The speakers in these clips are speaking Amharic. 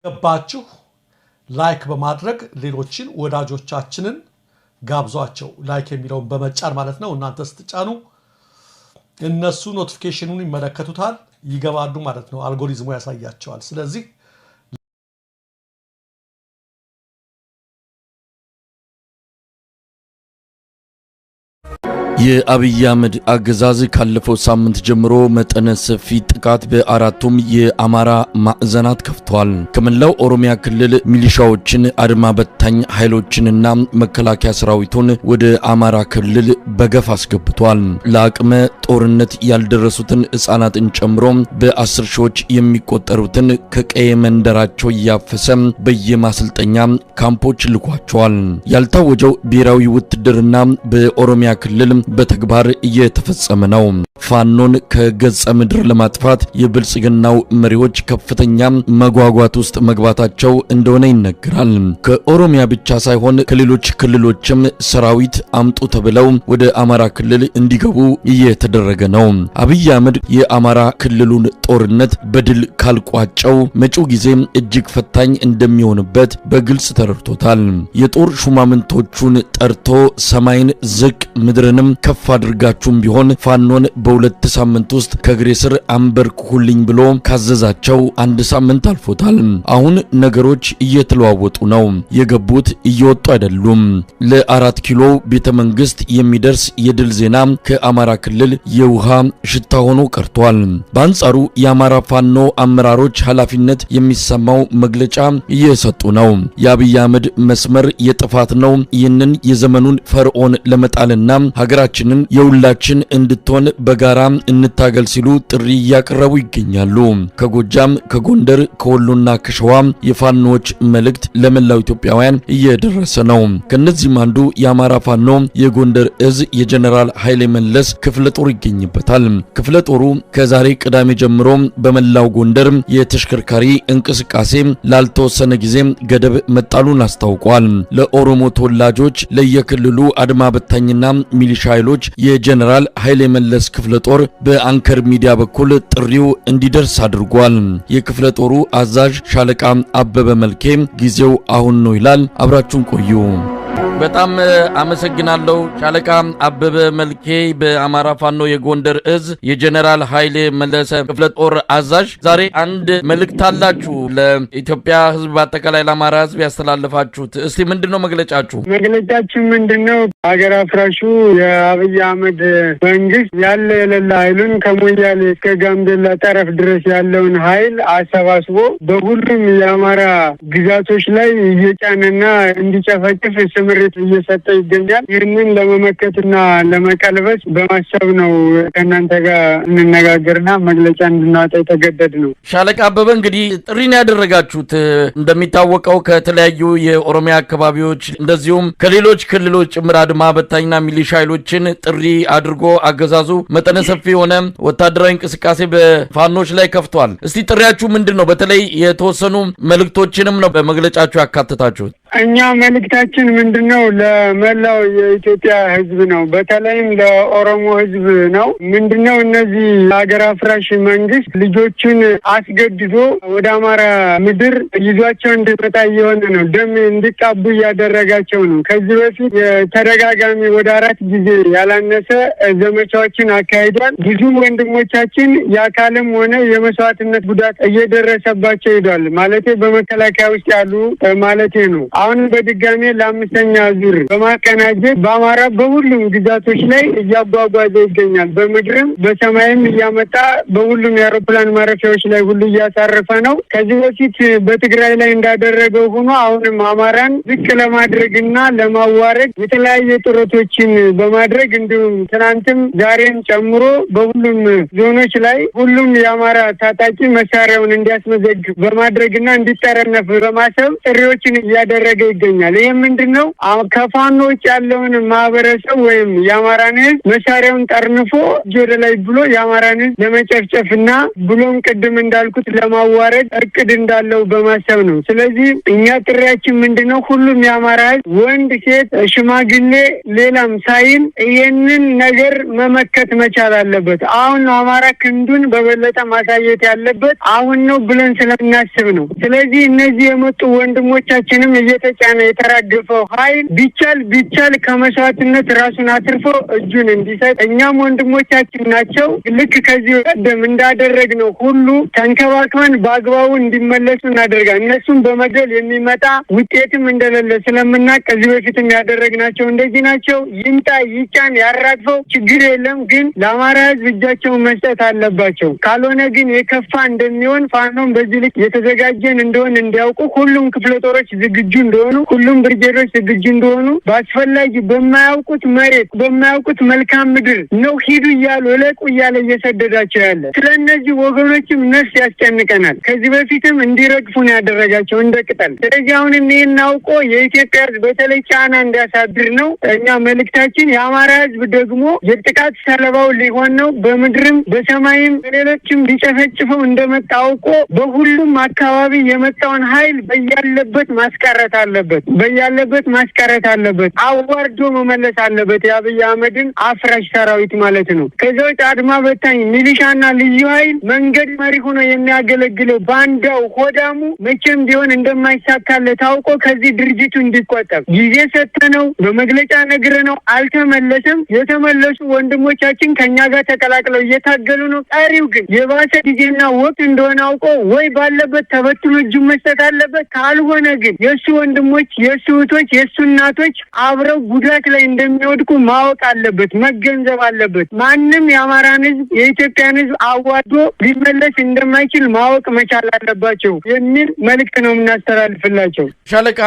ገባችሁ ላይክ በማድረግ ሌሎችን ወዳጆቻችንን ጋብዟቸው ላይክ የሚለውን በመጫን ማለት ነው እናንተ ስትጫኑ እነሱ ኖቲፊኬሽኑን ይመለከቱታል ይገባሉ ማለት ነው አልጎሪዝሙ ያሳያቸዋል ስለዚህ የአብይ አህመድ አገዛዝ ካለፈው ሳምንት ጀምሮ መጠነ ሰፊ ጥቃት በአራቱም የአማራ ማዕዘናት ከፍቷል። ከመላው ኦሮሚያ ክልል ሚሊሻዎችን አድማ በታኝ ኃይሎችንና መከላከያ ሰራዊቱን ወደ አማራ ክልል በገፍ አስገብቷል። ለአቅመ ጦርነት ያልደረሱትን ሕፃናትን ጨምሮ በ10 ሺዎች የሚቆጠሩትን ከቀየ መንደራቸው ያፈሰ በየማሰልጠኛ ካምፖች ልኳቸዋል። ያልታወጀው ብሔራዊ ውትድርና በኦሮሚያ ክልል በተግባር እየተፈጸመ ነው። ፋኖን ከገጸ ምድር ለማጥፋት የብልጽግናው መሪዎች ከፍተኛ መጓጓት ውስጥ መግባታቸው እንደሆነ ይነገራል። ከኦሮሚያ ብቻ ሳይሆን ከሌሎች ክልሎችም ሰራዊት አምጡ ተብለው ወደ አማራ ክልል እንዲገቡ እየተደረገ ነው። አብይ አህመድ የአማራ ክልሉን ጦርነት በድል ካልቋጨው መጪው ጊዜ እጅግ ፈታኝ እንደሚሆንበት በግልጽ ተረድቶታል። የጦር ሹማምንቶቹን ጠርቶ ሰማይን ዝቅ ምድርንም ከፍ አድርጋችሁም ቢሆን ፋኖን በሁለት ሳምንት ውስጥ ከግሬ ስር አንበርክኩልኝ ብሎ ካዘዛቸው አንድ ሳምንት አልፎታል። አሁን ነገሮች እየተለዋወጡ ነው። የገቡት እየወጡ አይደሉም። ለ4 ኪሎ ቤተ መንግስት የሚደርስ የድል ዜና ከአማራ ክልል የውሃ ሽታ ሆኖ ቀርቷል። በአንጻሩ የአማራ ፋኖ አመራሮች ኃላፊነት የሚሰማው መግለጫ እየሰጡ ነው። የአብይ አህመድ መስመር የጥፋት ነው። ይህንን የዘመኑን ፈርዖን ለመጣልና ሀገራችንን የሁላችን እንድትሆን በጋራ እንታገል ሲሉ ጥሪ እያቀረቡ ይገኛሉ። ከጎጃም፣ ከጎንደር፣ ከወሎና ከሸዋ የፋኖች መልእክት ለመላው ኢትዮጵያውያን እየደረሰ ነው። ከነዚህም አንዱ የአማራ ፋኖ የጎንደር እዝ የጀነራል ኃይሌ መለስ ክፍለ ጦር ይገኝበታል። ክፍለ ጦሩ ከዛሬ ቅዳሜ ጀምሮ በመላው ጎንደር የተሽከርካሪ እንቅስቃሴ ላልተወሰነ ጊዜ ገደብ መጣሉን አስታውቋል። ለኦሮሞ ተወላጆች ለየክልሉ አድማ በታኝና ሚሊሻ ኃይሎች የጀነራል ኃይሌ መለስ ክፍለ ጦር በአንከር ሚዲያ በኩል ጥሪው እንዲደርስ አድርጓል። የክፍለ ጦሩ አዛዥ ሻለቃ አበበ መልኬ ጊዜው አሁን ነው ይላል። አብራችሁን ቆዩ። በጣም አመሰግናለሁ ሻለቃ አበበ መልኬ በአማራ ፋኖ የጎንደር እዝ የጀነራል ኃይሌ መለስ ክፍለ ጦር አዛዥ። ዛሬ አንድ መልእክት አላችሁ ለኢትዮጵያ ሕዝብ በአጠቃላይ ለአማራ ሕዝብ ያስተላልፋችሁት። እስቲ ምንድነው መግለጫችሁ? መግለጫችን ምንድነው? ሀገር አፍራሹ የአብይ አህመድ መንግስት ያለ የሌለ ኃይሉን ከሞያሌ እስከ ጋምቤላ ጠረፍ ድረስ ያለውን ኃይል አሰባስቦ በሁሉም የአማራ ግዛቶች ላይ እየጫነና እንዲጨፈጭፍ ስምሪት እየሰጠ ይገኛል። ይህንን ለመመከትና ለመቀልበስ በማሰብ ነው ከእናንተ ጋር እንነጋገርና መግለጫ እንድናወጣ የተገደድ ነው። ሻለቃ አበበ እንግዲህ ጥሪን ያደረጋችሁት እንደሚታወቀው ከተለያዩ የኦሮሚያ አካባቢዎች እንደዚሁም ከሌሎች ክልሎች ጭምር አድማ በታኝና ሚሊሻ ኃይሎችን ጥሪ አድርጎ አገዛዙ መጠነ ሰፊ የሆነ ወታደራዊ እንቅስቃሴ በፋኖች ላይ ከፍቷል። እስቲ ጥሪያችሁ ምንድነው? በተለይ የተወሰኑ መልእክቶችንም ነው በመግለጫችሁ ያካተታችሁት። እኛ መልእክታችን ምንድነው? ለመላው የኢትዮጵያ ሕዝብ ነው። በተለይም ለኦሮሞ ሕዝብ ነው። ምንድነው? እነዚህ ሀገር አፍራሽ መንግስት ልጆችን አስገድዶ ወደ አማራ ምድር ይዟቸው እንዲመጣ እየሆነ ነው። ደም እንዲቃቡ እያደረጋቸው ነው። ከዚህ በፊት የተደጋጋሚ ወደ 4 ጊዜ ያላነሰ ዘመቻዎችን አካሂዷል። ብዙ ወንድሞቻችን የአካልም ሆነ የመስዋዕትነት ጉዳት እየደረሰባቸው ሄዷል። ማለቴ በመከላከያ ውስጥ ያሉ ማለቴ ነው። አሁን በድጋሜ ለ5ኛ ዙር በማቀናጀት በአማራ በሁሉም ግዛቶች ላይ እያጓጓዘ ይገኛል። በምድርም በሰማይም እያመጣ በሁሉም የአውሮፕላን ማረፊያዎች ላይ ሁሉ እያሳረፈ ነው። ከዚህ በፊት በትግራይ ላይ እንዳደረገው ሆኖ አሁንም አማራን ዝቅ ለማድረግና ለማዋረድ የተለያየ ጥረቶችን በማድረግ እንዲሁም ትናንትም ዛሬም ጨምሮ በሁሉም ዞኖች ላይ ሁሉም የአማራ ታጣቂ መሳሪያውን እንዲያስመዘግብ በማድረግና እንዲጠረነፍ በማሰብ ጥሪዎችን እያደረገ እያደረገ ይገኛል። ይህ ምንድነው? ከፋኖ ውጭ ያለውን ማህበረሰብ ወይም የአማራን ህዝብ መሳሪያውን ጠርንፎ ወደ ላይ ብሎ የአማራን ህዝብ ለመጨፍጨፍና ብሎም ቅድም እንዳልኩት ለማዋረድ እቅድ እንዳለው በማሰብ ነው። ስለዚህ እኛ ጥሪያችን ምንድነው? ሁሉም የአማራ ህዝብ ወንድ፣ ሴት፣ ሽማግሌ ሌላም ሳይል ይህንን ነገር መመከት መቻል አለበት። አሁን ነው አማራ ክንዱን በበለጠ ማሳየት ያለበት አሁን ነው ብለን ስለምናስብ ነው። ስለዚህ እነዚህ የመጡ ወንድሞቻችንም እየተጫነ የተራገፈው ኃይል ቢቻል ከመስዋዕትነት ራሱን አትርፎ እጁን እንዲሰጥ እኛም ወንድሞቻችን ናቸው። ልክ ከዚህ ቀደም እንዳደረግነው ሁሉ ተንከባክበን በአግባቡ እንዲመለሱ እናደርጋለን። እነሱም በመግደል የሚመጣ ውጤትም እንደሌለ ስለምናውቅ ከዚህ በፊትም ያደረግናቸው እንደዚህ ናቸው። ይምጣ ይጫን ያራግፈው ችግር የለም፣ ግን ለአማራ ህዝብ እጃቸውን መስጠት አለባቸው። ካልሆነ ግን የከፋ እንደሚሆን ፋኖም በዚህ ልክ የተዘጋጀን እንደሆነ እንዲያውቁ ሁሉም ክፍለ ጦሮች ዝግጁ እንደሆኑ፣ ሁሉም ብርጌዶች ዝግጁ እንደሆኑ በአስፈላጊ በማያውቁት መሬት በማያውቁት መልካም ምድር ነው ሂዱ እያሉ እለቁ እያለ እየሰደዳቸው ያለ ስለነዚህ ወገኖችም ነፍስ ያስጨንቀናል። ከዚህ በፊትም እንዲረግፉ ነው ያደረጋቸው እንደ ቅጠል። ስለዚህ አሁን ይህን አውቆ የኢትዮጵያ ህዝብ በተለይ ጫና እንዲያሳድር ነው እኛ መልእክታችን። የአማራ ህዝብ ደግሞ የጥቃት ሰለባው ሊሆን ነው። በምድርም በሰማይም በሌሎችም ሊጨፈጭፈው እንደመጣ አውቆ በሁሉም አካባቢ የመጣውን ኃይል በያለበት ማስቀረት አለበት። አዋርዶ መመለስ አለበት። የአብይ አህመድን አፍራሽ ሰራዊት ማለት ነው። ከዚያ ውጭ አድማ በታኝ ሚሊሻና ልዩ ኃይል መንገድ መሪ ሆኖ የሚያገለግለው ባንዳው ሆዳሙ መቼም ቢሆን እንደማይሳካለት አውቆ ከዚህ ድርጅቱ እንዲቆጠብ ጊዜ ሰጥተነው በመግለጫ ነግረነው አልተመለሰም። የተመለሱ ወንድሞቻችን ከኛ ጋር ተቀላቅለው እየታገሉ ነው። ቀሪው ግን የባሰ ጊዜና ወቅት እንደሆነ አውቆ ወይ ባለበት ተበትኖ እጁ መስጠት አለበት። ካልሆነ ግን የእሱ ወንድሞች፣ የእሱ እህቶች፣ የእሱ እናቶች አብረው ጉዳት ላይ እንደሚወድቁ ማወቅ አለበት፣ መገንዘብ አለበት። ማንም የአማራን ህዝብ የኢትዮጵያን ህዝብ አዋዶ ሊመለስ እንደማይችል ማወቅ መቻል አለባቸው የሚል መልእክት ነው የምናስተላልፍላቸው። ሻለቃ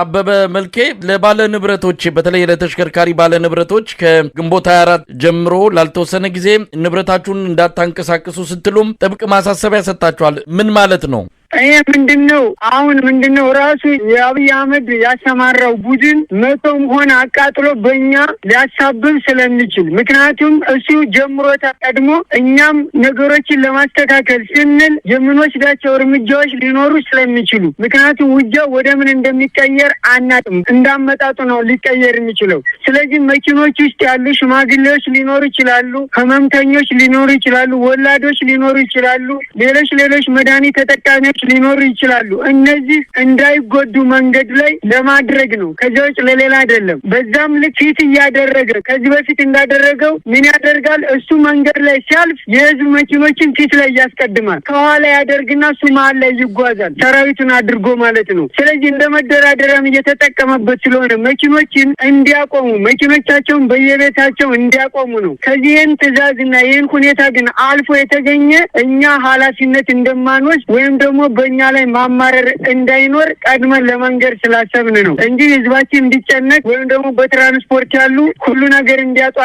አበበ መልኬ ለባለ ንብረቶች በተለይ ለተሽከርካሪ ባለ ንብረቶች ከግንቦት 24 ጀምሮ ላልተወሰነ ጊዜ ንብረታችሁን እንዳታንቀሳቅሱ ስትሉም ጥብቅ ማሳሰቢያ ሰጣችኋል። ምን ማለት ነው? ይሄ ምንድነው ራሱ የአብይ አህመድ ያሰማራው ቡድን መቶም ሆነ አቃጥሎ በእኛ ሊያሳብብ ስለሚችል፣ ምክንያቱም እሱ ጀምሮታ ቀድሞ እኛም ነገሮችን ለማስተካከል ስንል የምንወስዳቸው እርምጃዎች ሊኖሩ ስለሚችሉ፣ ምክንያቱም ውጊያው ወደ ምን እንደሚቀየር አናጥም፣ እንዳመጣጡ ነው ሊቀየር የሚችለው። ስለዚህ መኪኖች ውስጥ ያሉ ሽማግሌዎች ሊኖሩ ይችላሉ፣ ህመምተኞች ሊኖሩ ይችላሉ፣ ወላዶች ሊኖሩ ይችላሉ፣ ሌሎች መድኃኒት ተጠቃሚዎች ሊኖሩ ይችላሉ። እነዚህ እንዳይጎዱ መንገድ ላይ ለማድረግ ነው፣ ከዚያ ውጭ ለሌላ አይደለም። በዛም ልክ ፊት እያደረገ ከዚህ በፊት እንዳደረገው ምን ያደርጋል? እሱ መንገድ ላይ ሲያልፍ የህዝብ መኪኖችን ፊት ላይ ያስቀድማል፣ ከኋላ ያደርግና እሱ መሀል ላይ ይጓዛል፣ ሰራዊቱን አድርጎ ማለት ነው። ስለዚህ እንደ መደራደሪያም እየተጠቀመበት ስለሆነ መኪኖችን እንዲያቆሙ፣ መኪኖቻቸውን በየቤታቸው እንዲያቆሙ ነው። ከዚህን ትዕዛዝና ይህን ሁኔታ ግን አልፎ የተገኘ እኛ ኃላፊነት እንደማንወስድ ወይም ደግሞ በእኛ ላይ ማማረር እንዳይኖር ቀድመን ለመንገር ስላሰብን ነው እንጂ ህዝባችን እንዲጨነቅ ወይም ደግሞ በትራንስፖርት ያሉ ሁሉ ነገር እንዲያጡ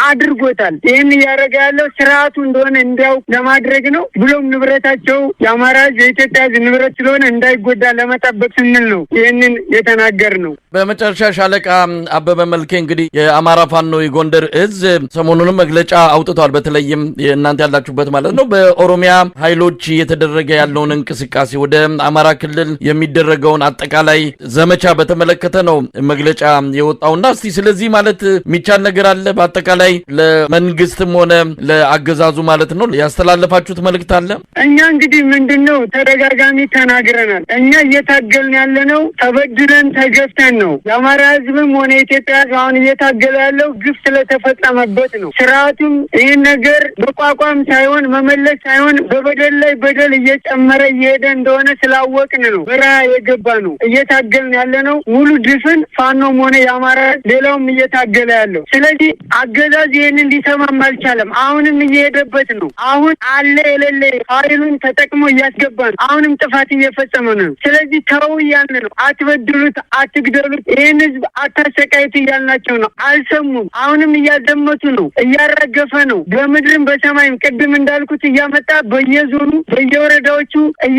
አድርጎታል። ይህን እያደረገ ያለው ስርዓቱ እንደሆነ እንዲያውቅ ለማድረግ ነው። ብሎም ንብረታቸው የአማራ የኢትዮጵያ ንብረት ስለሆነ እንዳይጎዳ ለመጠበቅ ስንል ነው ይህንን የተናገር ነው። በመጨረሻ ሻለቃ አበበ መልኬ እንግዲህ የአማራ ፋኖ የጎንደር እዝ ሰሞኑንም መግለጫ አውጥቷል። በተለይም እናንተ ያላችሁበት ማለት ነው በኦሮሚያ ኃይሎች እየተደረገ ያለውን እንቅስቃሴ ወደ አማራ ክልል የሚደረገውን አጠቃላይ ዘመቻ በተመለከተ ነው መግለጫ የወጣውና እስቲ ስለዚህ ማለት የሚቻል ነገር አለ? በአጠቃላይ ለመንግስትም ሆነ ለአገዛዙ ማለት ነው ያስተላለፋችሁት መልእክት አለ? እኛ እንግዲህ ምንድነው ተደጋጋሚ ተናግረናል። እኛ እየታገልን ያለነው ተበድለን ተገፍተን ነው። የአማራ ህዝብም ሆነ የኢትዮጵያ ህዝብ አሁን እየታገለ ያለው ግፍ ስለተፈጸመበት ነው። ስርዓቱም ይህን ነገር መቋቋም ሳይሆን መመለስ ሳይሆን በበደል ላይ በደል እየጨመረ እየሄደ እንደሆነ ስላወቅን ነው በረሃ የገባ ነው። እየታገልን ያለነው ሙሉ ድፍን ፋኖም ሆነ የአማራ ሌላውም እየታገለ ያለው። ስለዚህ አገዛዝ ይህንን ሊሰማም አልቻለም። አሁንም እየሄደበት ነው። አሁን አለ የሌለ ኃይሉን ተጠቅሞ እያስገባ ነው። አሁንም ጥፋት እየፈጸመ ነው። ስለዚህ ተው እያልን ነው። አትበድሉት፣ አትግደሉት፣ ይህን ህዝብ አታሰቃይት እያልናቸው ነው። አልሰሙም። አሁንም እያዘመቱ ነው። እያረገፈ ነው። በምድርም በሰማይም ቅድም እንዳልኩት እያመጣ በየዞኑ በየወረዳዎቹ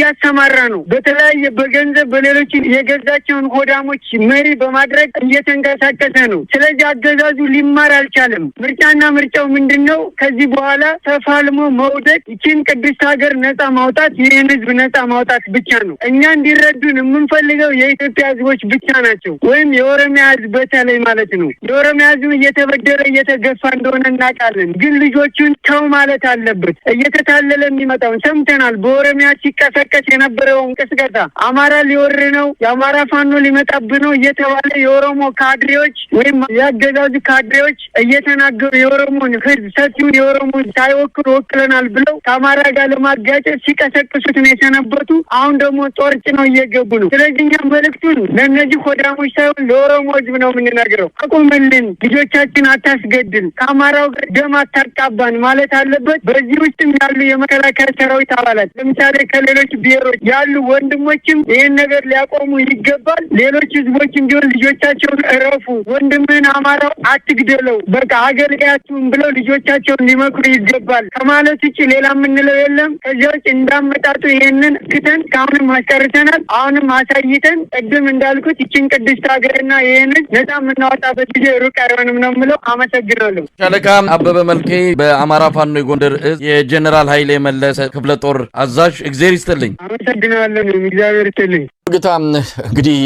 እያሰማራ ነው። በተለያየ በገንዘብ በሌሎች የገዛቸውን ሆዳሞች መሪ በማድረግ እየተንቀሳቀሰ ነው። ስለዚህ አገዛዙ ሊማር አልቻለም። ምርጫና ምርጫው ምንድነው? ከዚህ በኋላ ተፋልሞ መውደቅ፣ ይህችን ቅድስት ሀገር ነጻ ማውጣት፣ ይህን ህዝብ ነጻ ማውጣት ብቻ ነው። እኛ እንዲረዱን የምንፈልገው የኢትዮጵያ ህዝቦች ብቻ ናቸው። ወይም የኦሮሚያ ህዝብ በተለይ ማለት ነው። የኦሮሚያ ህዝብ እየተበደረ እየተገፋ እንደሆነ እናውቃለን። ግን ልጆቹን ተው ማለት አለበት። እየተታለለ የሚመጣውን ሰምተናል። በኦሮሚያ ሲቀሰቀስ የነበረውን ቅስቀሳ አማራ ሊወር ነው፣ የአማራ ፋኖ ሊመጣብህ ነው እየተባለ የኦሮሞ ካድሬዎች ወይም ያገዛዙ ካድሬዎች እየተናገሩ የኦሮሞን ህዝብ ሰፊውን የኦሮሞን ሳይወክሉ ወክለናል ብለው ከአማራ ጋር ለማጋጨት ሲቀሰቅሱት ነው የሰነበቱ። አሁን ደግሞ ጦር ጭነው እየገቡ ነው። ስለዚህ እኛ መልእክቱን ለእነዚህ ሆዳሞች ሳይሆን ለኦሮሞ ህዝብ ነው የምንነግረው። አቁምልን፣ ልጆቻችን አታስገድል፣ ከአማራው ጋር ደም አታቃባን ማለት አለበት። በዚህ ውስጥም ያሉ የመከላከያ ሰራዊት አባላት ለምሳሌ ከሌሎች ብሔሮች ያሉ ወንድሞችም ይህን ነገር ሊያቆሙ ይገባል። ሌሎች ህዝቦችም ቢሆን ልጆቻቸውን እረፉ፣ ወንድምህን አማራው አትግደለው፣ በቃ አገልጋያችሁን ብለው ልጆቻቸውን ሊመክሩ ይገባል ከማለት ውጭ ሌላ የምንለው የለም። ከዚያ ውጭ እንዳመጣጡ ይሄንን ክትን ከአሁንም አስቀርተናል። አሁንም አሳይተን ቅድም እንዳልኩት ይችን ቅድስት ሀገርና ይህንን ነጻ የምናወጣበት ጊዜ ሩቅ አይሆንም ነው የምለው። አመሰግናለሁ። ሻለቃ አበበ መልኬ በአማራ ፋኖ የጎንደር እዝ የጀነራል ኃይሌ መለሰ ክፍለ ጦር አዛዥ፣ እግዚአብሔር ይስጥልኝ። አመሰግናለሁ። እግዚአብሔር ይስጥልኝ። ግታ እንግዲህ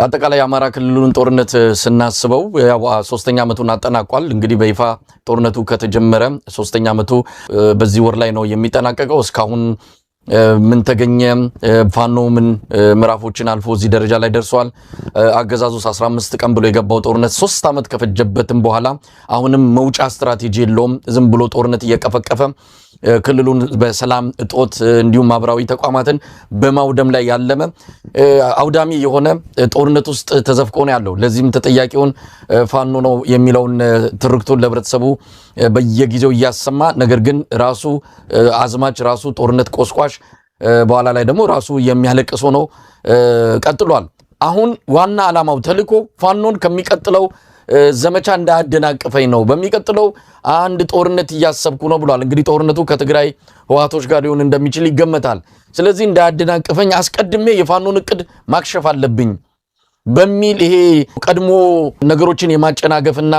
አጠቃላይ የአማራ ክልሉን ጦርነት ስናስበው ያው 3ኛ ዓመቱን አጠናቋል። እንግዲህ በይፋ ጦርነቱ ከተጀመረ 3ኛ ዓመቱ በዚህ ወር ላይ ነው የሚጠናቀቀው። እስካሁን ምን ተገኘ? ፋኖ ምን ምዕራፎችን አልፎ እዚህ ደረጃ ላይ ደርሷል? አገዛዙስ 15 ቀን ብሎ የገባው ጦርነት 3 ዓመት ከፈጀበትም በኋላ አሁንም መውጫ ስትራቴጂ የለውም። ዝም ብሎ ጦርነት እየቀፈቀፈ ክልሉን በሰላም እጦት እንዲሁም ማህበራዊ ተቋማትን በማውደም ላይ ያለመ አውዳሚ የሆነ ጦርነት ውስጥ ተዘፍቆ ነው ያለው። ለዚህም ተጠያቂውን ፋኖ ነው የሚለውን ትርክቱን ለህብረተሰቡ በየጊዜው እያሰማ ነገር ግን ራሱ አዝማች ራሱ ጦርነት ቆስቋሽ በኋላ ላይ ደግሞ ራሱ የሚያለቅስ ሆኖ ቀጥሏል። አሁን ዋና ዓላማው ተልኮ ፋኖን ከሚቀጥለው ዘመቻ እንዳያደናቅፈኝ ነው፣ በሚቀጥለው አንድ ጦርነት እያሰብኩ ነው ብሏል። እንግዲህ ጦርነቱ ከትግራይ ህወሓቶች ጋር ሊሆን እንደሚችል ይገመታል። ስለዚህ እንዳያደናቅፈኝ አስቀድሜ የፋኖን እቅድ ማክሸፍ አለብኝ በሚል ይሄ ቀድሞ ነገሮችን የማጨናገፍና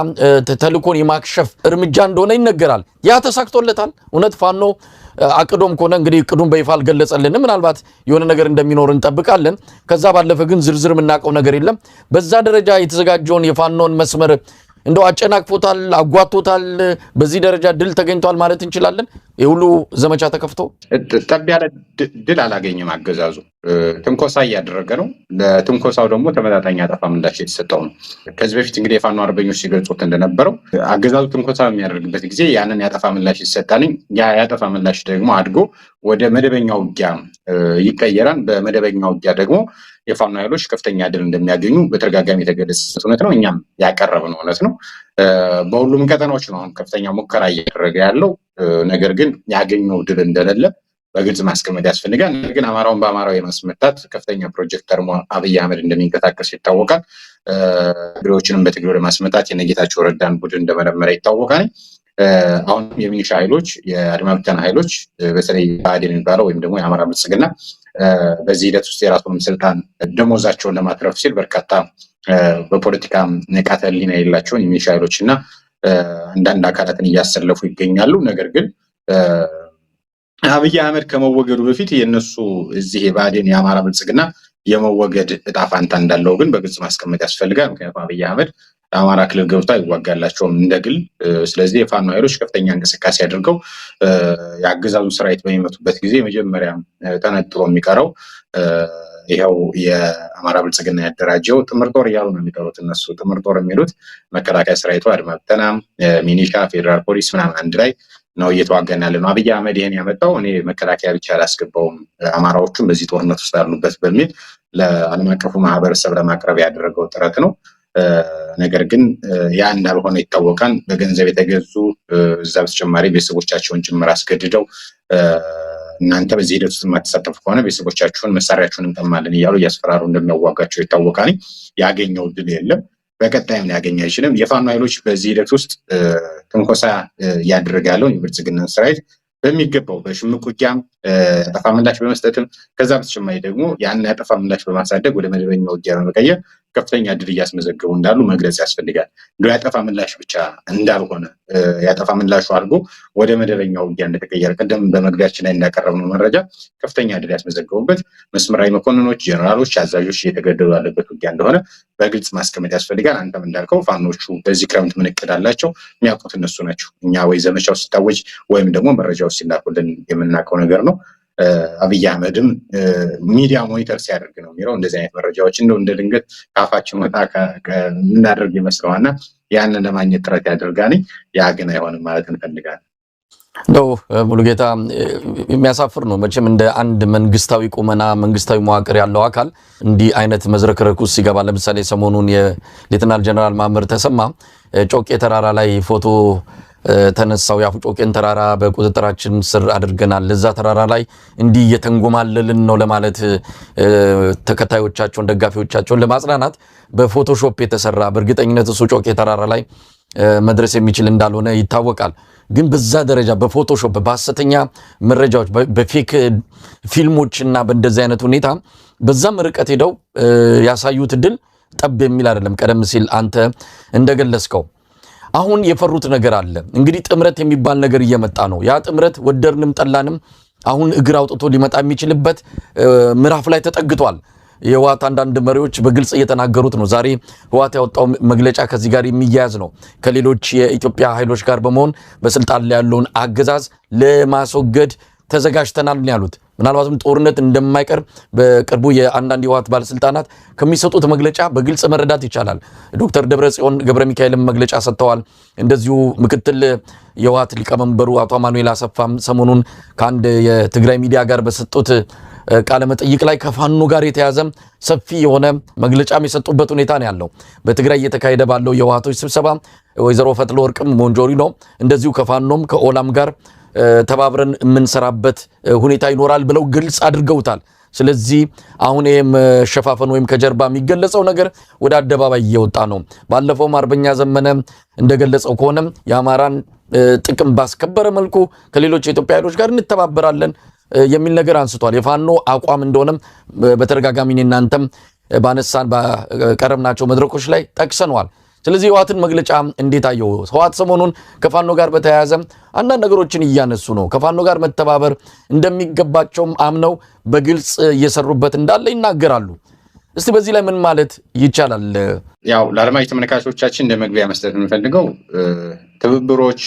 ተልኮን የማክሸፍ እርምጃ እንደሆነ ይነገራል። ያ ተሳክቶለታል። እውነት ፋኖ አቅዶም ከሆነ እንግዲህ እቅዱን በይፋ አልገለጸልንም። ምናልባት የሆነ ነገር እንደሚኖር እንጠብቃለን። ከዛ ባለፈ ግን ዝርዝር የምናውቀው ነገር የለም። በዛ ደረጃ የተዘጋጀውን የፋኖን መስመር እንደው አጨናቅፎታል፣ አጓቶታል። በዚህ ደረጃ ድል ተገኝቷል ማለት እንችላለን። የሁሉ ዘመቻ ተከፍቶ ጠብ ያለ ድል አላገኘም። አገዛዙ ትንኮሳ እያደረገ ነው። ለትንኮሳው ደግሞ ተመጣጣኝ አጸፋ ምላሽ የተሰጠው ነው። ከዚህ በፊት እንግዲህ የፋኖ አርበኞች ሲገልጹት እንደነበረው አገዛዙ ትንኮሳ በሚያደርግበት ጊዜ ያንን ያጠፋ ምላሽ ይሰጣል። ያ ያጠፋ ምላሽ ደግሞ አድጎ ወደ መደበኛ ውጊያ ይቀየራል። በመደበኛ ውጊያ ደግሞ የፋኖ ኃይሎች ከፍተኛ ድል እንደሚያገኙ በተደጋጋሚ የተገለጸበት እውነት ነው። እኛም ያቀረብነው እውነት ነው። በሁሉም ቀጠናዎች ነው አሁን ከፍተኛ ሙከራ እያደረገ ያለው። ነገር ግን ያገኘው ድል እንደሌለ በግልጽ ማስቀመጥ ያስፈልጋል። ነገር ግን አማራውን በአማራው የማስመታት ከፍተኛ ፕሮጀክት ደግሞ አብይ አህመድ እንደሚንቀሳቀስ ይታወቃል። ትግሬዎችንም በትግሬ ለማስመታት የነጌታቸው ረዳን ቡድን እንደመረመረ ይታወቃል። አሁን የሚኒሻ ኃይሎች፣ የአድማ ብተና ኃይሎች በተለይ ብአዴን የሚባለው ወይም ደግሞ የአማራ ብልጽግና በዚህ ሂደት ውስጥ የራሱንም ስልጣን ደሞዛቸውን ለማትረፍ ሲል በርካታ በፖለቲካ ንቃተ ህሊና የሌላቸውን የሚኒሻ ኃይሎች እና አንዳንድ አካላትን እያሰለፉ ይገኛሉ። ነገር ግን አብይ አህመድ ከመወገዱ በፊት የነሱ እዚህ የብአዴን የአማራ ብልጽግና የመወገድ እጣ ፋንታ እንዳለው ግን በግልጽ ማስቀመጥ ያስፈልጋል። ምክንያቱም አብይ አህመድ አማራ ክልል ገብቶ አይዋጋላቸውም እንደግል። ስለዚህ የፋኖ ኃይሎች ከፍተኛ እንቅስቃሴ አድርገው የአገዛዙ ሰራዊት በሚመቱበት ጊዜ መጀመሪያ ተነጥሎ የሚቀረው ይኸው የአማራ ብልጽግና ያደራጀው ጥምር ጦር እያሉ ነው የሚጠሩት እነሱ። ጥምር ጦር የሚሉት መከላከያ ሰራዊቱ፣ አድማ ብተና፣ ሚኒሻ፣ ፌዴራል ፖሊስ ምናምን አንድ ላይ ነው እየተዋጋን ያለ ነው። አብይ አህመድ ይሄን ያመጣው እኔ መከላከያ ብቻ አላስገባውም አማራዎቹም በዚህ ጦርነት ውስጥ ያሉበት በሚል ለዓለም አቀፉ ማህበረሰብ ለማቅረብ ያደረገው ጥረት ነው። ነገር ግን ያ እንዳልሆነ ይታወቃል። በገንዘብ የተገዙ እዛ በተጨማሪ ቤተሰቦቻቸውን ጭምር አስገድደው እናንተ በዚህ ሂደት ውስጥ የማትሳተፉ ከሆነ ቤተሰቦቻችሁን መሳሪያችሁን እንቀማለን እያሉ እያስፈራሩ እንደሚያዋጋቸው ይታወቃል። ያገኘው ድል የለም፣ በቀጣይም ሊያገኝ አይችልም። የፋኖ ኃይሎች በዚህ ሂደት ውስጥ ትንኮሳ እያደረገ ያለውን የብልጽግናን ሰራዊት በሚገባው በሽምቅ ውጊያም ያጠፋ ምላሽ በመስጠትም ከዛ በተጨማሪ ደግሞ ያን ያጠፋ ምላሽ በማሳደግ ወደ መደበኛ ውጊያ በመቀየር ከፍተኛ ድል እያስመዘገቡ እንዳሉ መግለጽ ያስፈልጋል። እንደው ያጠፋ ምላሽ ብቻ እንዳልሆነ ያጠፋ ምላሹ አድርጎ ወደ መደበኛ ውጊያ እንደተቀየረ ቀደም በመግቢያችን ላይ እንዳቀረብነው መረጃ ከፍተኛ ድል ያስመዘገቡበት መስመራዊ መኮንኖች፣ ጀነራሎች፣ አዛዦች እየተገደሉ ያለበት ውጊያ እንደሆነ በግልጽ ማስቀመጥ ያስፈልጋል። አንተም እንዳልከው ፋኖቹ በዚህ ክረምት ምን እቅድ አላቸው የሚያውቁት እነሱ ናቸው። እኛ ወይ ዘመቻው ሲታወጅ ወይም ደግሞ መረጃዎች ሲላኩልን የምናውቀው ነገር ነው። አብይ አህመድም ሚዲያ ሞኒተር ሲያደርግ ነው የሚለው እንደዚህ አይነት መረጃዎች እንደ ድንገት ካፋችን ወጣ የምናደርግ ይመስለዋልና ያንን ለማግኘት ጥረት ያደርጋል። ያ ግን አይሆንም ማለት እንፈልጋለን። ነው ሙሉጌታ፣ የሚያሳፍር ነው መቼም እንደ አንድ መንግስታዊ ቁመና መንግስታዊ መዋቅር ያለው አካል እንዲህ አይነት መዝረክረክ ውስጥ ሲገባ። ለምሳሌ ሰሞኑን የሌተናል ጀነራል ማመር ተሰማ ጮቄ ተራራ ላይ ፎቶ ተነሳው። ያፉ ጮቄን ተራራ በቁጥጥራችን ስር አድርገናል፣ ለዛ ተራራ ላይ እንዲህ እየተንጎማለልን ነው ለማለት ተከታዮቻቸውን ደጋፊዎቻቸውን ለማጽናናት በፎቶሾፕ የተሰራ በእርግጠኝነት እሱ ጮቄ ተራራ ላይ መድረስ የሚችል እንዳልሆነ ይታወቃል። ግን በዛ ደረጃ በፎቶሾፕ በሐሰተኛ መረጃዎች በፌክ ፊልሞችና በእንደዚህ አይነት ሁኔታ በዛም ርቀት ሄደው ያሳዩት ድል ጠብ የሚል አይደለም። ቀደም ሲል አንተ እንደገለጽከው አሁን የፈሩት ነገር አለ። እንግዲህ ጥምረት የሚባል ነገር እየመጣ ነው። ያ ጥምረት ወደርንም ጠላንም አሁን እግር አውጥቶ ሊመጣ የሚችልበት ምዕራፍ ላይ ተጠግቷል። የህወሓት አንዳንድ መሪዎች በግልጽ እየተናገሩት ነው። ዛሬ ህወሓት ያወጣው መግለጫ ከዚህ ጋር የሚያያዝ ነው። ከሌሎች የኢትዮጵያ ኃይሎች ጋር በመሆን በስልጣን ላይ ያለውን አገዛዝ ለማስወገድ ተዘጋጅተናል ነው ያሉት። ምናልባትም ጦርነት እንደማይቀር በቅርቡ የአንዳንድ የህወሓት ባለስልጣናት ከሚሰጡት መግለጫ በግልጽ መረዳት ይቻላል። ዶክተር ደብረጽዮን ገብረ ሚካኤልም መግለጫ ሰጥተዋል። እንደዚሁ ምክትል የህወሓት ሊቀመንበሩ አቶ አማኑኤል አሰፋም ሰሞኑን ከአንድ የትግራይ ሚዲያ ጋር በሰጡት ቃለ መጠይቅ ላይ ከፋኖ ጋር የተያዘ ሰፊ የሆነ መግለጫም የሰጡበት ሁኔታ ነው ያለው። በትግራይ እየተካሄደ ባለው የህወሓቶች ስብሰባ ወይዘሮ ፈትለወርቅም ሞንጆሪኖ እንደዚሁ ከፋኖም ከኦላም ጋር ተባብረን የምንሰራበት ሁኔታ ይኖራል ብለው ግልጽ አድርገውታል። ስለዚህ አሁን ይሄም ሸፋፈን ወይም ከጀርባ የሚገለጸው ነገር ወደ አደባባይ እየወጣ ነው። ባለፈው አርበኛ ዘመነ እንደገለጸው ከሆነ የአማራን ጥቅም ባስከበረ መልኩ ከሌሎች የኢትዮጵያ ኃይሎች ጋር እንተባበራለን የሚል ነገር አንስቷል። የፋኖ አቋም እንደሆነም በተደጋጋሚ እናንተም ባነሳን በቀረብናቸው መድረኮች ላይ ጠቅሰነዋል። ስለዚህ ህወሓትን መግለጫ እንዴት አየው? ህወሓት ሰሞኑን ከፋኖ ጋር በተያያዘ አንዳንድ ነገሮችን እያነሱ ነው። ከፋኖ ጋር መተባበር እንደሚገባቸውም አምነው በግልጽ እየሰሩበት እንዳለ ይናገራሉ። እስቲ በዚህ ላይ ምን ማለት ይቻላል? ያው ለአድማጭ ተመልካቾቻችን እንደ መግቢያ መስጠት የምንፈልገው ትብብሮች፣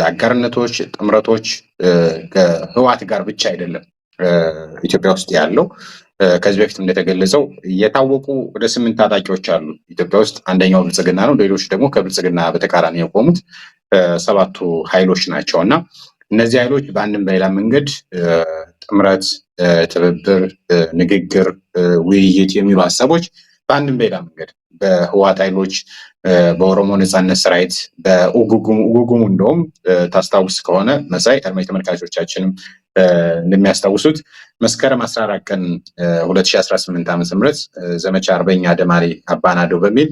አጋርነቶች፣ ጥምረቶች ከህወሓት ጋር ብቻ አይደለም ኢትዮጵያ ውስጥ ያለው። ከዚህ በፊት እንደተገለጸው የታወቁ ወደ 8 ታጣቂዎች አሉ ኢትዮጵያ ውስጥ። አንደኛው ብልጽግና ነው። ሌሎች ደግሞ ከብልጽግና በተቃራኒ የቆሙት 7ቱ ኃይሎች ናቸው እና እነዚህ ኃይሎች በአንድም በሌላ መንገድ ጥምረት፣ ትብብር፣ ንግግር፣ ውይይት የሚሉ ሀሳቦች በአንድም በሌላ መንገድ በህወሓት ኃይሎች፣ በኦሮሞ ነጻነት ሰራዊት፣ በኡጉጉሙ እንደውም ታስታውስ ከሆነ መሳይ አድማጭ ተመልካቾቻችንም እንደሚያስታውሱት መስከረም 14 ቀን 2018 ዓ.ም ዘመቻ አርበኛ ደማሪ አባናዶ በሚል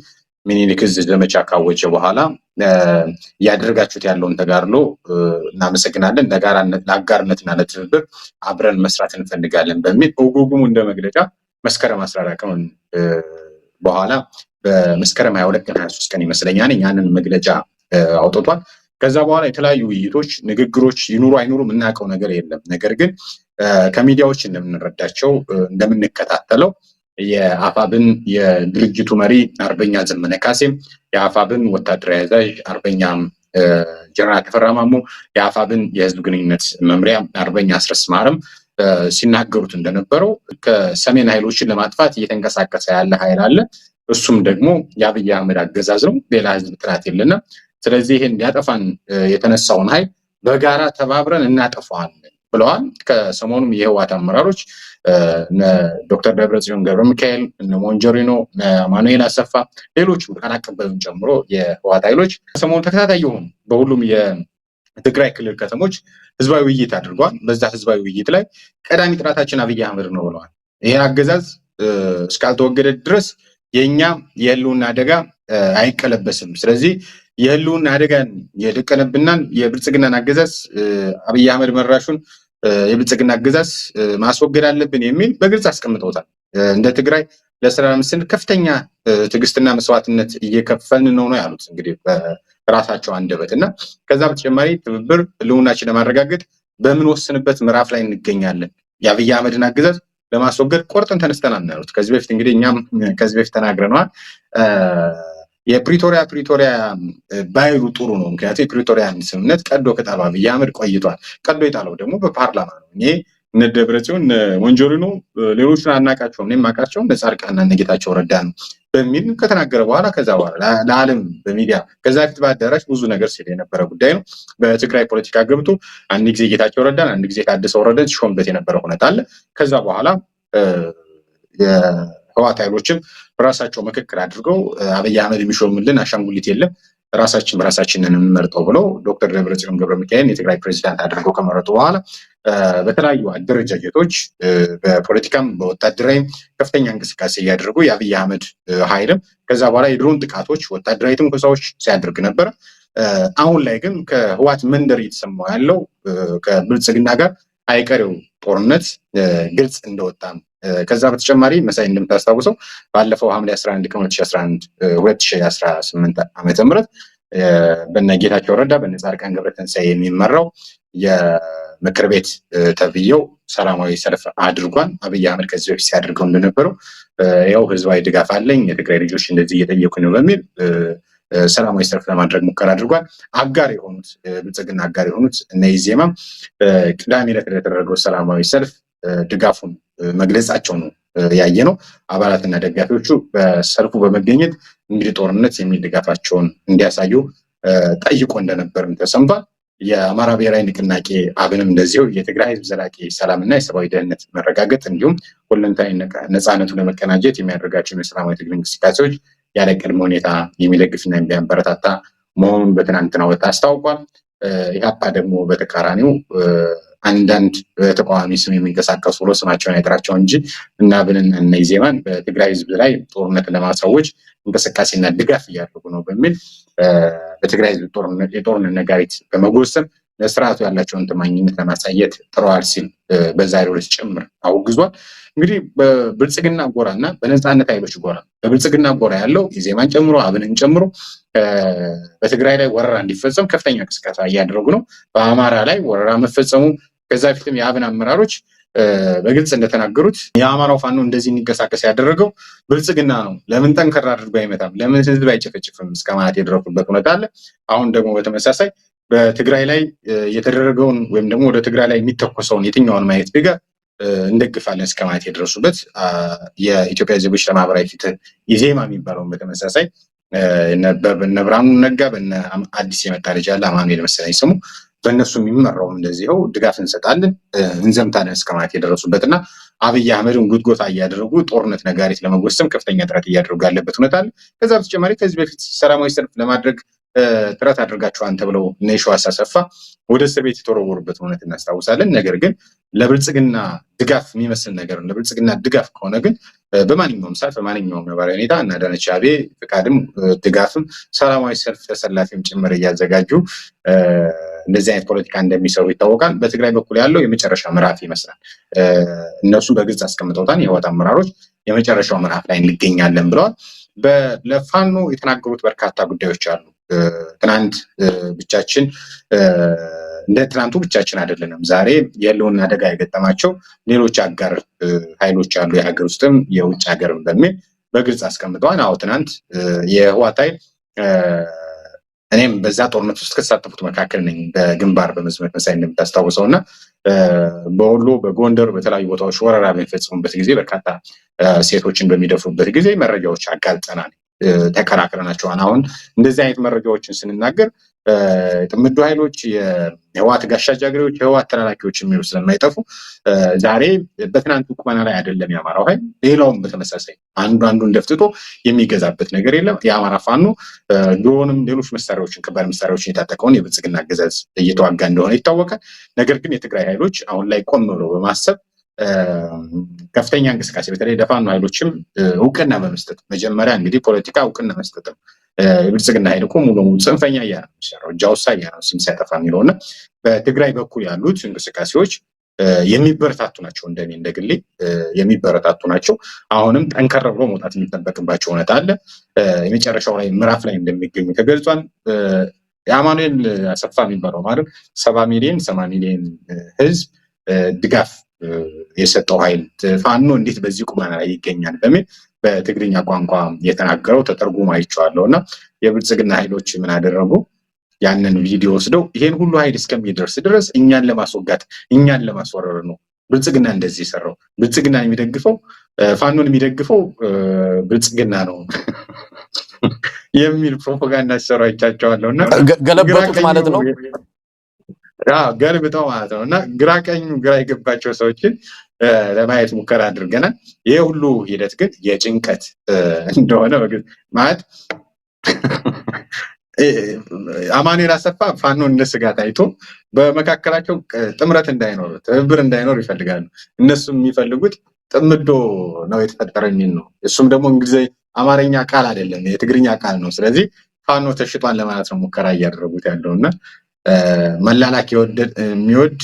ሚኒሊክ ዕዝ ዘመቻ ካወጀ በኋላ ያደረጋችሁት ያለውን ተጋድሎ እናመሰግናለን፣ ለአጋርነትና ለትብብር አብረን መስራት እንፈልጋለን በሚል ኡጉጉሙ እንደ መግለጫ መስከረም 14 ቀን በኋላ በመስከረም 22 ቀን 23 ቀን ይመስለኛል ያንን መግለጫ አውጥቷል። ከዛ በኋላ የተለያዩ ውይይቶች፣ ንግግሮች ይኑሩ አይኑሩ የምናውቀው ነገር የለም። ነገር ግን ከሚዲያዎች እንደምንረዳቸው እንደምንከታተለው የአፋብን የድርጅቱ መሪ አርበኛ ዘመነ ካሴም፣ የአፋብን ወታደራዊ አዛዥ አርበኛ ጀነራል ተፈራ ማሞ፣ የአፋብን የህዝብ ግንኙነት መምሪያ አርበኛ አስረስ ማረም ሲናገሩት እንደነበረው ከሰሜን ኃይሎችን ለማጥፋት እየተንቀሳቀሰ ያለ ኃይል አለ። እሱም ደግሞ የአብይ አህመድ አገዛዝ ነው። ሌላ ህዝብ ጥላት የለንም። ስለዚህ ይህን ሊያጠፋን የተነሳውን ኃይል በጋራ ተባብረን እናጠፋዋለን ብለዋል። ከሰሞኑም የህወሓት አመራሮች ዶክተር ደብረጽዮን ገብረ ሚካኤል፣ ሞንጆሪኖ፣ አማኑኤል አሰፋ፣ ሌሎቹ ቃል አቀባዩን ጨምሮ የህወሓት ኃይሎች ከሰሞኑ ተከታታይ የሆኑ በሁሉም የትግራይ ክልል ከተሞች ህዝባዊ ውይይት አድርገዋል። በዛ ህዝባዊ ውይይት ላይ ቀዳሚ ጥራታችን አብይ አህመድ ነው ብለዋል። ይሄ አገዛዝ እስካልተወገደ ድረስ የኛ የህልውና አደጋ አይቀለበስም። ስለዚህ የህልውና አደጋን የደቀነብናን የብልጽግናን አገዛዝ አብይ አህመድ መራሹን የብልጽግና አገዛዝ ማስወገድ አለብን የሚል በግልጽ አስቀምጠውታል። እንደ ትግራይ ለሰላም ስንል ከፍተኛ ትዕግስትና መስዋዕትነት እየከፈልን ነው ያሉት እንግዲህ በራሳቸው አንደበት እና ከዛ በተጨማሪ ትብብር ህልውናችን ለማረጋገጥ በምንወስንበት ምዕራፍ ላይ እንገኛለን። የአብይ አህመድን አገዛዝ ለማስወገድ ቆርጠን ተነስተናል ያሉት። ከዚህ በፊት እንግዲህ እኛም ከዚህ በፊት ተናግረናል። የፕሪቶሪያ ባይሉ ጥሩ ነው። ምክንያቱም የፕሪቶሪያን ስምምነት ቀዶ ከጣለው አብይ አህመድ ቆይቷል። ቀዶ የጣለው ደግሞ በፓርላማ ነው። እኔ እነ ደብረጽዮን ወንጀሉ ሌሎችን አናቃቸውም፣ እኔ የማውቃቸው እነ ጻድቃንና እነ ጌታቸው ረዳ ነው በሚል ከተናገረ በኋላ ከዛ በኋላ ለዓለም በሚዲያ ከዛ ፊት በአዳራሽ ብዙ ነገር ሲል የነበረ ጉዳይ ነው። በትግራይ ፖለቲካ ገብቶ አንድ ጊዜ ጌታቸው ረዳን አንድ ጊዜ ታደሰ ወረደን ሲሾምበት የነበረ ሁኔታ አለ። ከዛ በኋላ የህወሓት ኃይሎችም ራሳቸው ምክክር አድርገው አብይ አህመድ የሚሾምልን አሻንጉሊት የለም ራሳችን በራሳችንን እንመርጠው ብለው ዶክተር ደብረጽዮን ገብረ ሚካኤል የትግራይ ፕሬዚዳንት አድርገው ከመረጡ በኋላ በተለያዩ አደረጃጀቶች በፖለቲካም በወታደራዊም ከፍተኛ እንቅስቃሴ እያደረጉ የአብይ አህመድ ኃይልም ከዛ በኋላ የድሮን ጥቃቶች ወታደራዊ ትንኮሳዎች ሲያደርግ ነበረ። አሁን ላይ ግን ከህወሓት መንደር እየተሰማው ያለው ከብልጽግና ጋር አይቀሬው ጦርነት ግልጽ እንደወጣም ከዛ በተጨማሪ መሳይ እንደምታስታውሰው ባለፈው ሐምሌ 11 ቀን 2018 ዓመተ ምህረት በነ ጌታቸው ረዳ በነ ጻድቃን ገብረትንሳኤ የሚመራው የምክር ቤት ተብዬው ሰላማዊ ሰልፍ አድርጓል። አብይ አህመድ ከዚህ በፊት ሲያደርገው እንደነበረው ያው ህዝባዊ ድጋፍ አለኝ የትግራይ ልጆች እንደዚህ እየጠየቁ ነው በሚል ሰላማዊ ሰልፍ ለማድረግ ሙከራ አድርጓል። አጋር የሆኑት ብልጽግና አጋር የሆኑት እነ ኢዜማ ቅዳሜ ዕለት ለተደረገው ሰላማዊ ሰልፍ ድጋፉን መግለጻቸው ነው ያየ ነው። አባላትና ደጋፊዎቹ በሰልፉ በመገኘት እንግዲህ ጦርነት የሚል ድጋፋቸውን እንዲያሳዩ ጠይቆ እንደነበርም ተሰምቷል። የአማራ ብሔራዊ ንቅናቄ አብንም እንደዚሁ የትግራይ ህዝብ ዘላቂ ሰላምና የሰብአዊ ደህንነት መረጋገጥ እንዲሁም ሁለንተናዊ ነፃነቱን ለመቀናጀት የሚያደርጋቸው የሰላማዊ ትግል እንቅስቃሴዎች ያለ ቅድመ ሁኔታ የሚደግፍና የሚያበረታታ መሆኑን በትናንትናው ዕለት አስታውቋል። ኢህአፓ ደግሞ በተቃራኒው አንዳንድ በተቃዋሚ ስም የሚንቀሳቀሱ ብሎ ስማቸውን አይጠራቸው እንጂ እና አብንና እነ ኢዜማን በትግራይ ህዝብ ላይ ጦርነት ለማሳወጅ እንቅስቃሴና ድጋፍ እያደረጉ ነው በሚል በትግራይ ህዝብ የጦርነት ነጋሪት በመጎሰም ለስርዓቱ ያላቸውን ታማኝነት ለማሳየት ጥረዋል ሲል በዛሬው ዕለት ጭምር አውግዟል። እንግዲህ በብልጽግና ጎራና በነፃነት ኃይሎች ጎራ በብልጽግና ጎራ ያለው ኢዜማን ጨምሮ አብንን ጨምሮ በትግራይ ላይ ወረራ እንዲፈጸም ከፍተኛ እንቅስቃሴ እያደረጉ ነው። በአማራ ላይ ወረራ መፈጸሙ ከዛ ፊትም የአብን አመራሮች በግልጽ እንደተናገሩት የአማራው ፋኖ እንደዚህ እንዲንቀሳቀስ ያደረገው ብልጽግና ነው፣ ለምን ጠንከር አድርጎ አይመታም፣ ለምን ህዝብ አይጨፈጭፍም እስከ ማለት የደረሱበት ሁኔታ አለ። አሁን ደግሞ በተመሳሳይ በትግራይ ላይ የተደረገውን ወይም ደግሞ ወደ ትግራይ ላይ የሚተኮሰውን የትኛውን ማየት ድጋፍ እንደግፋለን እስከ ማለት የደረሱበት የኢትዮጵያ ዜጎች ለማህበራዊ ፍትህ ኢዜማ የሚባለውን በተመሳሳይ እነ ብርሃኑ ነጋ በነ አዲስ የመጣ ልጅ አለ አማኑኤል መሰለኝ ስሙ በእነሱ የሚመራውም እንደዚህው ድጋፍ እንሰጣለን እንዘምታለን እስከ ማለት የደረሱበት እና አብይ አህመድን ጉትጎታ እያደረጉ ጦርነት ነጋሪት ለመጎሰም ከፍተኛ ጥረት እያደረጉ ያለበት ሁኔታ አለ። ከዛ በተጨማሪ ከዚህ በፊት ሰላማዊ ሰልፍ ለማድረግ ጥረት አድርጋችኋል ተብለው እነ የሺዋስ አሰፋ ወደ እስር ቤት የተወረወሩበት እውነት እናስታውሳለን። ነገር ግን ለብልጽግና ድጋፍ የሚመስል ነገር ለብልጽግና ድጋፍ ከሆነ ግን በማንኛውም ሰዓት በማንኛውም ነባራዊ ሁኔታ እና አዳነች አቤቤ ፍቃድም ድጋፍም ሰላማዊ ሰልፍ ተሰላፊም ጭምር እያዘጋጁ እንደዚህ አይነት ፖለቲካ እንደሚሰሩ ይታወቃል። በትግራይ በኩል ያለው የመጨረሻ ምዕራፍ ይመስላል። እነሱ በግልጽ አስቀምጠውታል። የህወሓት አመራሮች የመጨረሻው ምዕራፍ ላይ እንገኛለን ብለዋል። ለፋኖ የተናገሩት በርካታ ጉዳዮች አሉ። ትናንት ብቻችን እንደ ትናንቱ ብቻችን አይደለንም። ዛሬ የህልውና አደጋ የገጠማቸው ሌሎች አጋር ኃይሎች አሉ፣ የሀገር ውስጥም የውጭ ሀገርም በሚል በግልጽ አስቀምጠዋል። አዎ ትናንት የህወሓት ኃይል እኔም በዛ ጦርነት ውስጥ ከተሳተፉት መካከል ነኝ። በግንባር በመዝመት መሳይ እንደምታስታውሰው እና በወሎ በጎንደር በተለያዩ ቦታዎች ወረራ በሚፈጽሙበት ጊዜ በርካታ ሴቶችን በሚደፍሩበት ጊዜ መረጃዎች አጋልጠናል፣ ተከራክረናቸዋል። አሁን እንደዚህ አይነት መረጃዎችን ስንናገር ጥምዱ ኃይሎች የህወሓት ጋሻ ጃግሬዎች የህወሓት ተላላኪዎች የሚሉ ስለማይጠፉ ዛሬ በትናንቱ ቁመና ላይ አይደለም የአማራው ኃይል። ሌላውም በተመሳሳይ አንዱን ደፍትቶ የሚገዛበት ነገር የለም። የአማራ ፋኖ ድሮንም ሌሎች መሳሪያዎችን ከባድ መሳሪያዎችን የታጠቀውን የብልጽግና አገዛዝ እየተዋጋ እንደሆነ ይታወቃል። ነገር ግን የትግራይ ኃይሎች አሁን ላይ ቆም ብለው በማሰብ ከፍተኛ እንቅስቃሴ በተለይ ለፋኖ ኃይሎችም እውቅና በመስጠት መጀመሪያ እንግዲህ ፖለቲካ እውቅና መስጠት ነው። የብልጽግና ኃይል እኮ ሙሉ ሙሉ ጽንፈኛ እያለ ነው የሚሰራው፣ እጃውሳ እያለ ነው ስም ሲያጠፋ የሚለውና በትግራይ በኩል ያሉት እንቅስቃሴዎች የሚበረታቱ ናቸው። እንደኔ እንደግሌ የሚበረታቱ ናቸው። አሁንም ጠንከር ብሎ መውጣት የሚጠበቅባቸው እውነት አለ። የመጨረሻው ላይ ምዕራፍ ላይ እንደሚገኙ ተገልጿል። የአማኑኤል አሰፋ የሚባለው ማለት 70 ሚሊዮን ህዝብ ድጋፍ የሰጠው ኃይል ፋኖ እንዴት በዚህ ቁመና ላይ ይገኛል በሚል በትግርኛ ቋንቋ የተናገረው ተተርጉሞ አይቼዋለሁ። እና የብልጽግና ኃይሎች ምን አደረጉ? ያንን ቪዲዮ ወስደው ይሄን ሁሉ ኃይል እስከሚደርስ ድረስ እኛን ለማስወጋት እኛን ለማስወረር ነው ብልጽግና እንደዚህ ሰራው፣ ብልጽግና የሚደግፈው ፋኖን የሚደግፈው ብልጽግና ነው የሚል ፕሮፓጋንዳ ሲሰሩ አይቻቸዋለሁና ገለበጡት ማለት ነው። ገልብጠው ማለት ነው። እና ግራ የገባቸው ሰዎችን ለማየት ሙከራ አድርገናል። ይሄ ሁሉ ሂደት ግን የጭንቀት እንደሆነ ማለት አማኑኤል አሰፋ ፋኖን እንደ ስጋት አይቶ በመካከላቸው ጥምረት እንዳይኖር ትብብር እንዳይኖር ይፈልጋሉ። እነሱም የሚፈልጉት ጥምዶ ነው የተፈጠረ የሚል ነው። እሱም ደግሞ እንግዲህ አማርኛ ቃል አይደለም የትግርኛ ቃል ነው። ስለዚህ ፋኖ ተሽጧን ለማለት ነው ሙከራ እያደረጉት ያለውና መላላክ የሚወድ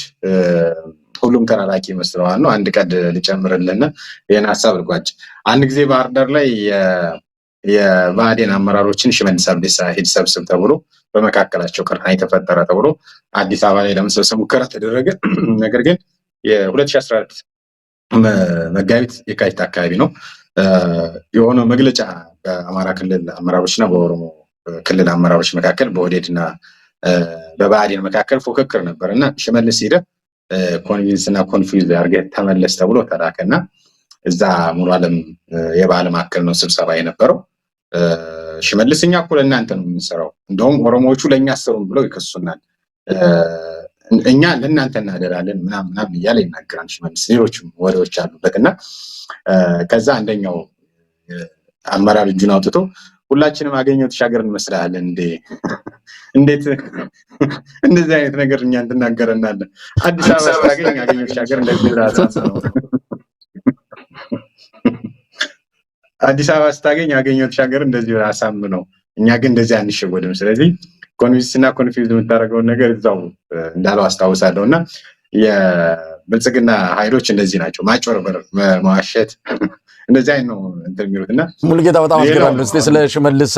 ሁሉም ተላላኪ ይመስለዋል ነው። አንድ ቀድ ልጨምርልና ይሄን ሐሳብ ልጓጭ። አንድ ጊዜ ባህር ዳር ላይ የባዴን አመራሮችን ሽመልስ አብዲሳ ሄድ ሰብስብ ተብሎ በመካከላቸው ቅራኔ ተፈጠረ ተብሎ አዲስ አበባ ላይ ለመሰብሰብ ሙከራ ተደረገ። ነገር ግን የ2014 መጋቢት የካቲት አካባቢ ነው የሆነ መግለጫ በአማራ ክልል አመራሮችና በኦሮሞ ክልል አመራሮች መካከል በኦህዴድና በባዴን መካከል ፉክክር ነበርና ሽመልስ ሄደ ኮንቪንስ እና ኮንፊውዝ አድርገህ ተመለስ ተብሎ ተላከና እዛ ሙሉ ዓለም የባህል ማዕከል ነው ስብሰባ የነበረው። ሽመልስ እኛ እኮ ለእናንተ ነው የምንሰራው፣ እንደውም ኦሮሞዎቹ ለእኛ አሰሩን ብለው ይከሱናል፣ እኛ ለእናንተ እናደራለን ምናምን እያለ ይናገራል ሽመልስ። ሌሎችም ወሬዎች አሉበትና ከዛ አንደኛው አመራር እጁን አውጥቶ ሁላችንም አገኘው ተሻገር እንመስላለን እንዴ? እንዴት እንደዚህ አይነት ነገር እኛ እንድናገረናለን? አዲስ አበባ ስታገኝ አገኘው ተሻገር እንደዚህ ራሳስ ነው። አዲስ አበባ ስታገኝ አገኘው ተሻገር እንደዚህ ራሳም ነው። እኛ ግን እንደዚህ አንሸወድም። ስለዚህ ኮንቪንስ እና ኮንፊውዝ የምታደርገውን ነገር እዛው እንዳለው አስታውሳለሁና የብልጽግና ኃይሎች እንደዚህ ናቸው። ማጭበርበር፣ መዋሸት እንደዚህ አይነት ነው እንትን የሚሉትና ሙሉጌታ በጣም አስገራሚ። እስቲ ስለ ሽመልስ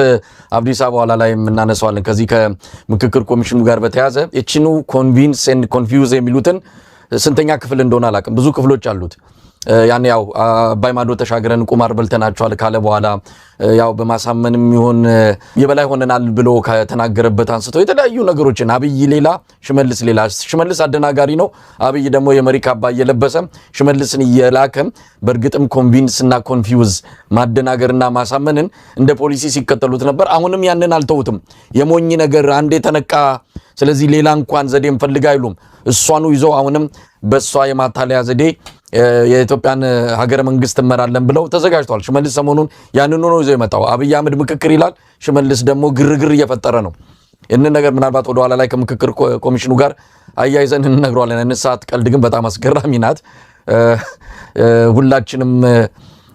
አብዲሳ በኋላ ላይ የምናነሳዋለን። ከዚህ ከምክክር ኮሚሽኑ ጋር በተያያዘ እቺኑ ኮንቪንስ ኤንድ ኮንፊውዝ የሚሉትን ስንተኛ ክፍል እንደሆነ አላውቅም። ብዙ ክፍሎች አሉት። ያን ያው አባይ ማዶ ተሻገረን ቁማር በልተናቸዋል ካለ በኋላ ያው በማሳመንም ይሁን የበላይ ሆነናል ብሎ ከተናገረበት አንስቶ የተለያዩ ነገሮችን አብይ ሌላ ሽመልስ ሌላ። ሽመልስ አደናጋሪ ነው። አብይ ደግሞ የመሪ ካባ እየለበሰ ሽመልስን እየላከ በእርግጥም ኮንቪንስ እና ኮንፊውዝ ማደናገርና ማሳመንን እንደ ፖሊሲ ሲከተሉት ነበር። አሁንም ያንን አልተውትም። የሞኝ ነገር አንዴ ተነቃ፣ ስለዚህ ሌላ እንኳን ዘዴ እንፈልጋ አይሉም። እሷኑ ይዞ አሁንም በሷ የማታለያ ዘዴ የኢትዮጵያን ሀገረ መንግስት እመራለን ብለው ተዘጋጅተዋል። ሽመልስ ሰሞኑን ያንኑ ነው ይዞ የመጣው። አብይ አህመድ ምክክር ይላል፣ ሽመልስ ደግሞ ግርግር እየፈጠረ ነው። ይህንን ነገር ምናልባት ወደ ኋላ ላይ ከምክክር ኮሚሽኑ ጋር አያይዘን እንነግረዋለን። እንሳት ቀልድ ግን በጣም አስገራሚ ናት። ሁላችንም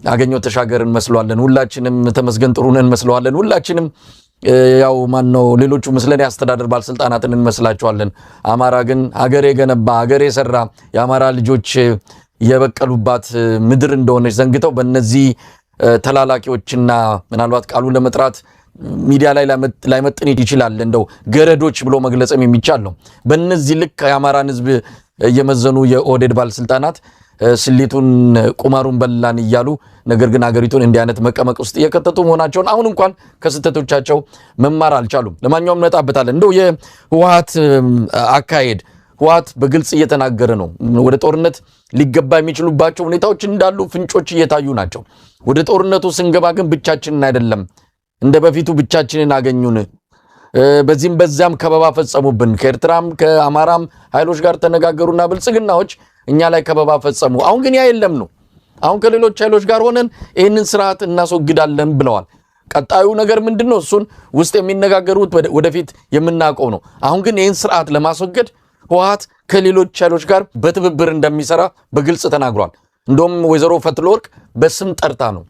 አገኘው ተሻገር እንመስለዋለን፣ ሁላችንም ተመስገን ጥሩነህ እንመስለዋለን፣ ሁላችንም ያው ማን ነው ሌሎቹ ምስለን ያስተዳደር ባለስልጣናትን እንመስላቸዋለን። አማራ ግን ሀገር የገነባ ሀገር የሰራ የአማራ ልጆች የበቀሉባት ምድር እንደሆነች ዘንግተው በእነዚህ ተላላኪዎችና ምናልባት ቃሉን ለመጥራት ሚዲያ ላይ ላይመጥን ይችላል እንደው ገረዶች ብሎ መግለጽም የሚቻል ነው። በእነዚህ ልክ የአማራን ህዝብ እየመዘኑ የኦህዴድ ባለስልጣናት ስሊቱን ቁማሩን በላን እያሉ ነገር ግን ሀገሪቱን እንዲህ አይነት መቀመቅ ውስጥ እየከተቱ መሆናቸውን አሁን እንኳን ከስተቶቻቸው መማር አልቻሉም። ለማንኛውም እንመጣበታለን። እንደው የህወሓት አካሄድ ህወሓት በግልጽ እየተናገረ ነው። ወደ ጦርነት ሊገባ የሚችሉባቸው ሁኔታዎች እንዳሉ ፍንጮች እየታዩ ናቸው። ወደ ጦርነቱ ስንገባ ግን ብቻችንን አይደለም፣ እንደ በፊቱ ብቻችንን አገኙን፣ በዚህም በዛም ከበባ ፈጸሙብን። ከኤርትራም ከአማራም ኃይሎች ጋር ተነጋገሩና ብልጽግናዎች እኛ ላይ ከበባ ፈጸሙ። አሁን ግን ያ የለም ነው። አሁን ከሌሎች ኃይሎች ጋር ሆነን ይህንን ስርዓት እናስወግዳለን ብለዋል። ቀጣዩ ነገር ምንድነው? እሱን ውስጥ የሚነጋገሩት ወደፊት የምናውቀው ነው። አሁን ግን ይህን ስርዓት ለማስወገድ ህወሓት ከሌሎች ኃይሎች ጋር በትብብር እንደሚሰራ በግልጽ ተናግሯል። እንደውም ወይዘሮ ፈትለወርቅ በስም ጠርታ ነው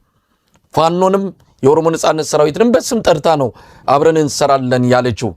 ፋኖንም የኦሮሞ ነጻነት ሰራዊትንም በስም ጠርታ ነው አብረን እንሰራለን ያለችው።